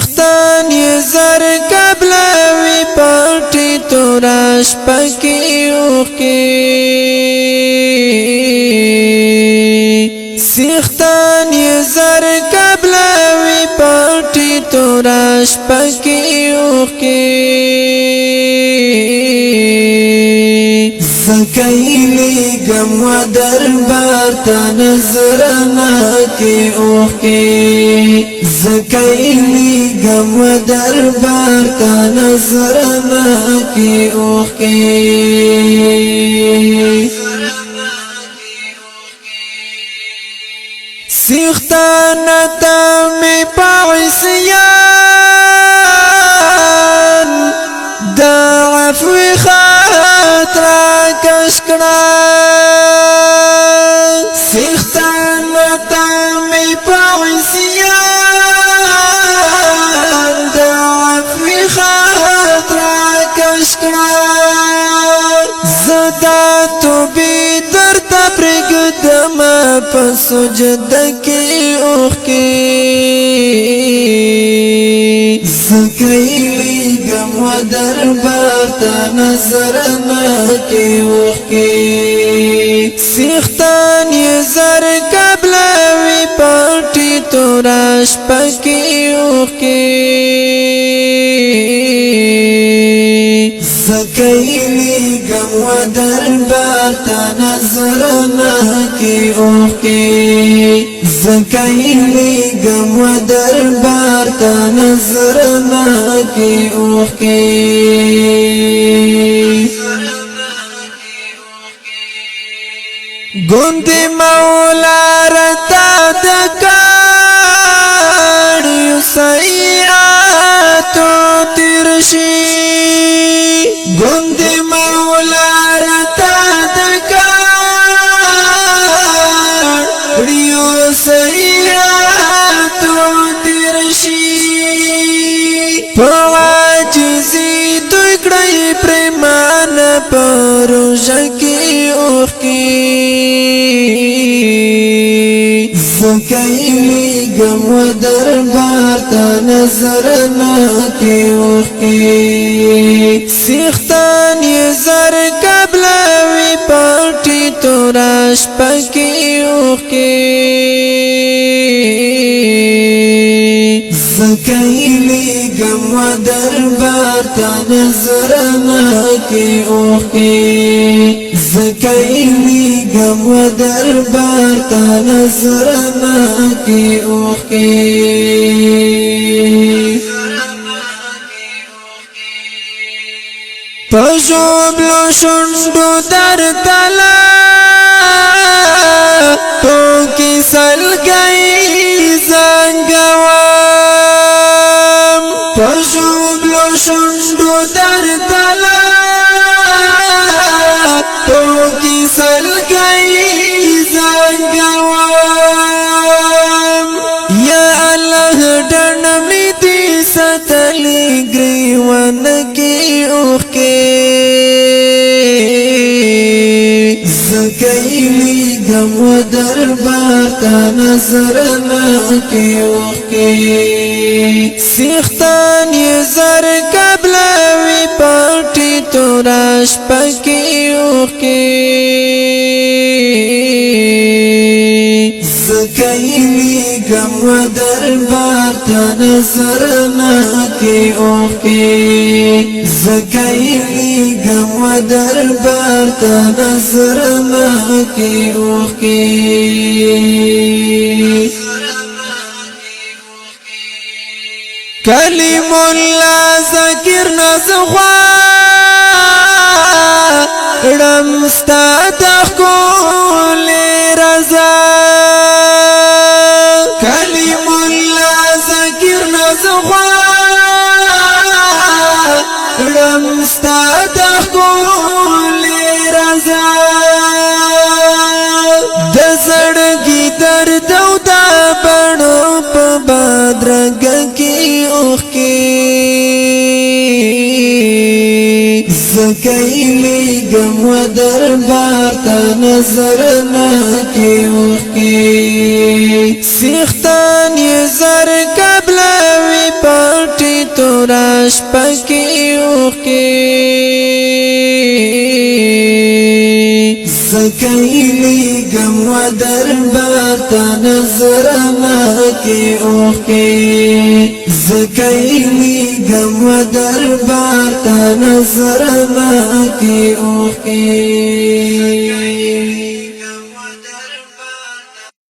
سیختان یې زر قبلوي پټي توراش پکې اوښکې سیختان یې زر قبلوي پټي توراش پکې اوښکې زکایلی گم و دربار تا نظرنا کی اوخی زکایلی گم و دربار تا نظرنا کی اوخی سیختانا تا می پاعسیان دا عفوی خاطر کشکڑا سیختان تامی پاعسیان دا عفوی خاطر کشکڑا زدا تو بی در تبرگ دم پسجد کی اوخی زکایلی گم و دربار تا نظرنا کی اوخی سیختان یې زر قبلوي پټي توراش پکې اوخی زکایلی گم و دربار تا نظرنا کی اوخی زکایلی گم و دربار تا نظرنا کی اوخی گوند مولا رتا دکاڑیو سیئاتو ترشی گوند مولا رتا دکاڑیو سیئاتو ترشی پواجزی دوی کڑی پریمان پروژکی اوخی زکایلی گم و دربار تا نظرنا کی اوخی سیختان یې زر قبلوي پټي توراش پکې اوخی زکایلی گم و دربار تا نظرنا کی اوخی زکایلی گم و دربار تا نظرنا کی اوخی پژوبلو شونډو درتلا تو کی سلګي زنګوام پژوبلو شونډو درتلا تو کی سلګي زنګوام یا الله ډن می دي ستلی گریوان کی اوخی زکایلی گم و دربار تا نظرنا کی اوخی سیختان یې زر قبلوي پټي توراش پکې اوخی زکایلی گم و دربار تا نظرنا کی اوخی زکایلی گم و دربار تا نظرنا کی اوخی کلیم الله ذکر نزخوا رمستا تخکول رضا کلیم الله ذکر نزخوا رمستا تخکول رضا د زړګي درد او د بڼو په بدرګ کې اوخی زکایلی گم و دربار تا نظرنا کی اوخی سیختان یې زر قبلوي شپکی اوخی زکیلی گم و دربار تا نظر مکی اوخی زکیلی گم و دربار تا نظر مکی اوخی